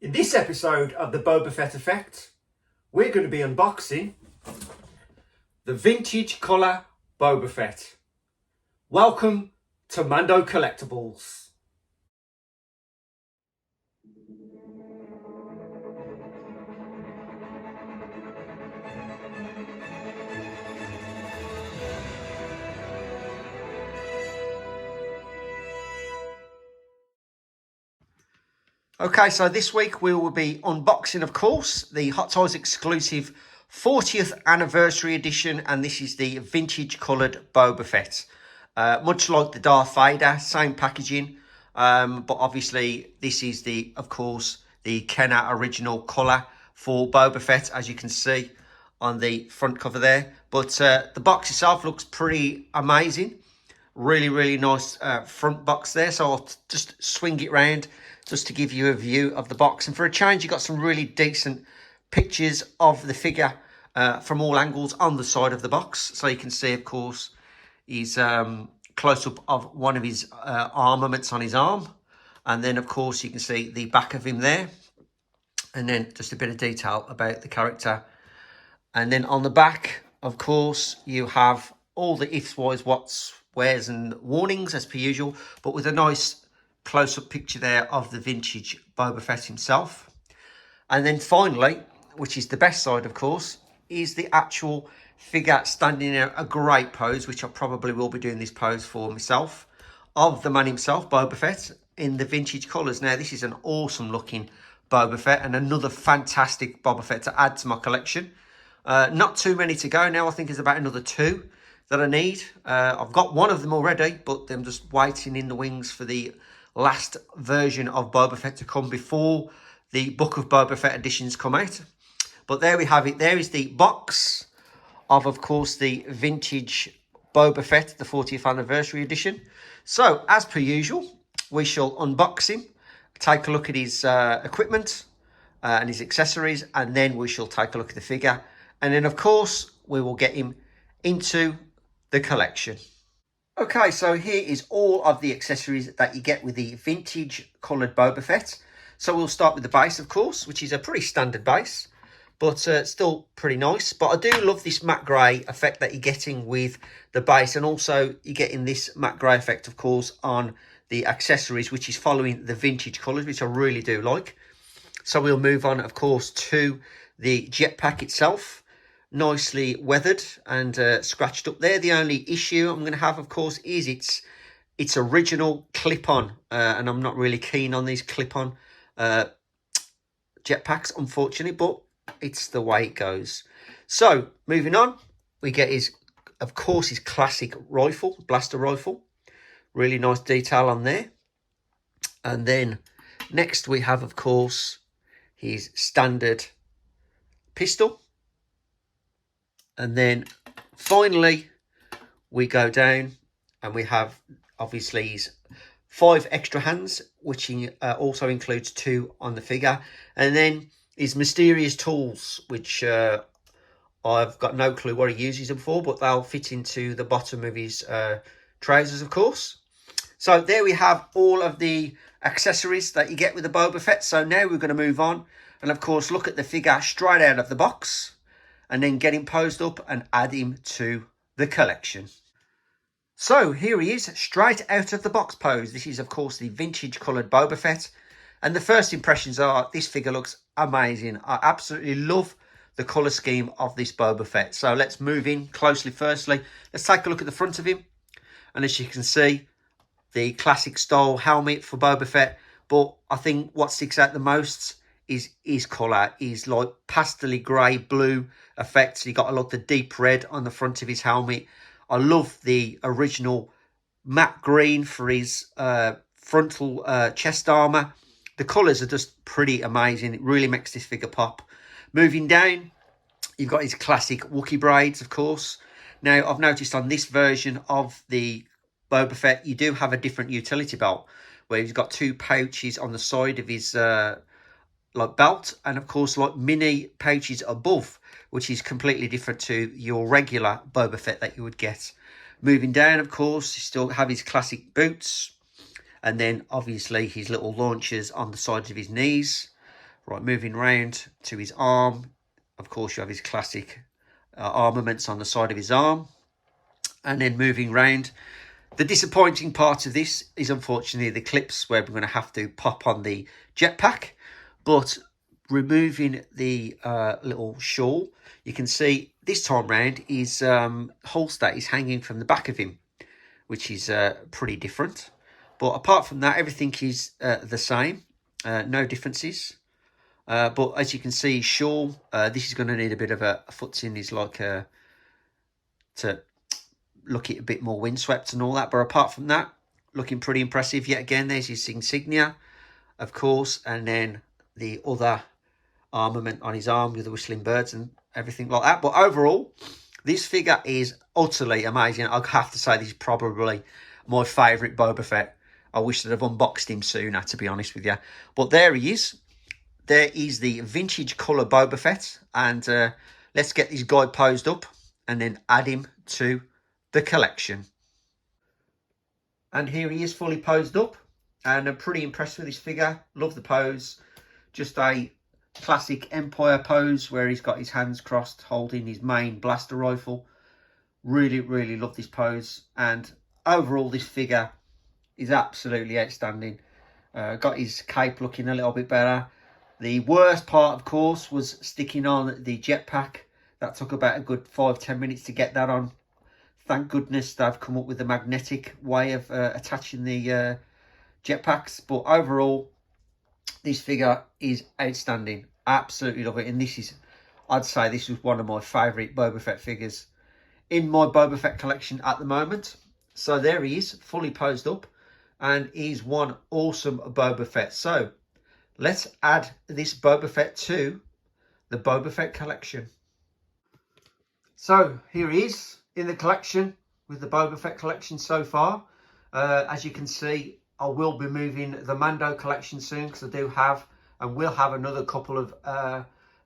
In this episode of the Boba Fett Effect, we're going to be unboxing the vintage colour Boba Fett. Welcome to Mando Collectibles. Okay, so this week we will be unboxing, of course, the Hot Toys exclusive 40th anniversary edition, and this is the vintage coloured Boba Fett. Much like the Darth Vader, same packaging, but obviously this is of course, the Kenner original colour for Boba Fett, as you can see on the front cover there. But the box itself looks pretty amazing. Really nice front box there. So I'll just swing it round just to give you a view of the box. And for a change, you've got some really decent pictures of the figure from all angles on the side of the box. So you can see, of course, his close-up of one of his armaments on his arm. And then, of course, you can see the back of him there. And then just a bit of detail about the character. And then on the back, of course, you have all the ifs, whys, whats, wheres and warnings as per usual, but with a nice close-up picture there of the vintage Boba Fett himself. And then finally, which is the best side, of course, is the actual figure standing in a great pose, which I probably will be doing this pose for myself, of the man himself, Boba Fett, in the vintage colours. Now, this is an awesome looking Boba Fett and another fantastic Boba Fett to add to my collection. Not too many to go now. I think there's about another two that I need. I've got one of them already, but I'm just waiting in the wings for the last version of Boba Fett to come before the Book of Boba Fett editions come out. But there we have it. There is the box of course, the vintage Boba Fett, the 40th anniversary edition. So, as per usual, we shall unbox him, take a look at his equipment and his accessories, and then we shall take a look at the figure. And then, of course, we will get him into the collection. Okay, so here is all of the accessories that you get with the vintage coloured Boba Fett. So we'll start with the base, of course, which is a pretty standard base, but still pretty nice. But I do love this matte grey effect that you're getting with the base, and also you're getting this matte grey effect, of course, on the accessories, which is following the vintage colours, which I really do like. So we'll move on, of course, to the jetpack itself. Nicely weathered and scratched up there. The only issue I'm going to have, of course, is its original clip-on, and I'm not really keen on these clip-on jetpacks, unfortunately, but it's the way it goes. So moving on, we get of course, his classic rifle, blaster rifle. Really nice detail on there. And then next we have, of course, his standard pistol. And then finally, we go down and we have obviously his 5 extra hands, which also includes 2 on the figure. And then his mysterious tools, which I've got no clue what he uses them for, but they'll fit into the bottom of his trousers, of course. So there we have all of the accessories that you get with the Boba Fett. So now we're going to move on and, of course, look at the figure straight out of the box, and then get him posed up and add him to the collection. So here he is, straight out of the box pose. This is, of course, the vintage coloured Boba Fett. And the first impressions are, this figure looks amazing. I absolutely love the colour scheme of this Boba Fett. So let's move in closely. Firstly, let's take a look at the front of him. And as you can see, the classic style helmet for Boba Fett. But I think what sticks out the most is his colour. Is like pastel grey blue effects. You got a lot of deep red on the front of his helmet. I love the original matte green for his frontal chest armour. The colours are just pretty amazing. It really makes this figure pop. Moving down, you've got his classic Wookiee braids, of course. Now, I've noticed on this version of the Boba Fett, you do have a different utility belt, where he's got 2 pouches on the side of his like belt, and of course like mini pouches above, which is completely different to your regular Boba Fett that you would get. Moving down, of course, you still have his classic boots, and then obviously his little launchers on the sides of his knees. Right, moving round to his arm. Of course, you have his classic armaments on the side of his arm. And then moving round. The disappointing part of this is unfortunately the clips where we're going to have to pop on the jetpack. But removing the little shawl, you can see this time round his holster is hanging from the back of him, which is pretty different. But apart from that, everything is the same. No differences. But as you can see, shawl, this is going to need a bit of a footing. Is like to look at a bit more windswept and all that. But apart from that, looking pretty impressive. Yet again, there's his insignia, of course. And then the other armament on his arm with the whistling birds and everything like that. But overall, this figure is utterly amazing. I have to say this is probably my favourite Boba Fett. I wish that I'd have unboxed him sooner, to be honest with you. But there he is. There is the vintage colour Boba Fett. And let's get this guy posed up and then add him to the collection. And here he is fully posed up. And I'm pretty impressed with this figure. Love the pose. Just a classic Empire pose where he's got his hands crossed holding his main blaster rifle. Really, really love this pose. And overall, this figure is absolutely outstanding. Got his cape looking a little bit better. The worst part, of course, was sticking on the jetpack. That took about a good 5-10 minutes to get that on. Thank goodness they've come up with a magnetic way of attaching the jetpacks. But overall, this figure is outstanding. Absolutely love it. And this is, I'd say this was one of my favourite Boba Fett figures in my Boba Fett collection at the moment. So there he is, fully posed up. And he's one awesome Boba Fett. So let's add this Boba Fett to the Boba Fett collection. So here he is in the collection with the Boba Fett collection so far. As you can see, I will be moving the Mando collection soon because I do have and will have another couple of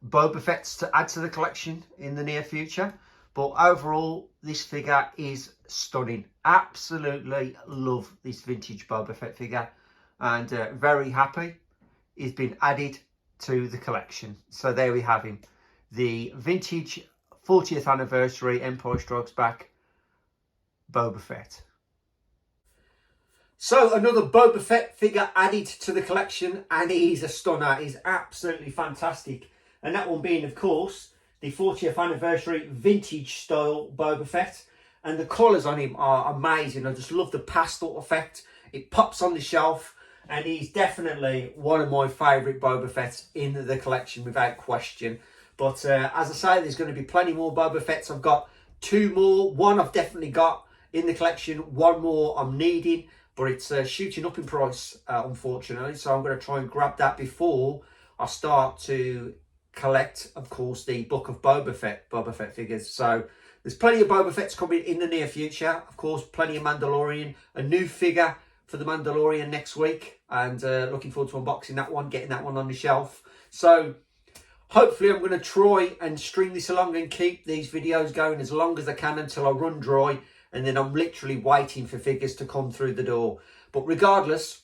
Boba Fetts to add to the collection in the near future. But overall, this figure is stunning. Absolutely love this vintage Boba Fett figure. And very happy he's been added to the collection. So there we have him. The vintage 40th anniversary Empire Strikes Back Boba Fett. So another Boba Fett figure added to the collection, and he's a stunner. He's absolutely fantastic. And that one being, of course, the 40th anniversary vintage style Boba Fett. And the colours on him are amazing. I just love the pastel effect. It pops on the shelf, and he's definitely one of my favourite Boba Fetts in the collection without question. But as I say, there's going to be plenty more Boba Fetts. I've got 2 more. One I've definitely got in the collection. 1 more I'm needing. But it's shooting up in price, unfortunately. So I'm going to try and grab that before I start to collect, of course, the Book of Boba Fett figures. So there's plenty of Boba Fetts coming in the near future. Of course, plenty of Mandalorian. A new figure for the Mandalorian next week. And looking forward to unboxing that one, getting that one on the shelf. So hopefully I'm going to try and string this along and keep these videos going as long as I can until I run dry. And then I'm literally waiting for figures to come through the door. But regardless,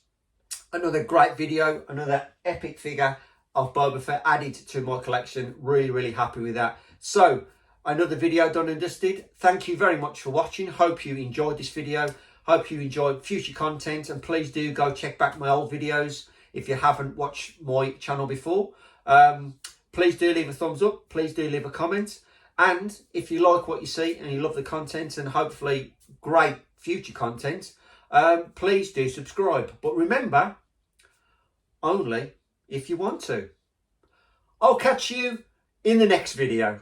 another great video, another epic figure of Boba Fett added to my collection. Really, really happy with that. So, another video done and dusted. Thank you very much for watching. Hope you enjoyed this video. Hope you enjoyed future content. And please do go check back my old videos if you haven't watched my channel before. Please do leave a thumbs up. Please do leave a comment. And if you like what you see and you love the content and hopefully great future content, please do subscribe. But remember, only if you want to. I'll catch you in the next video.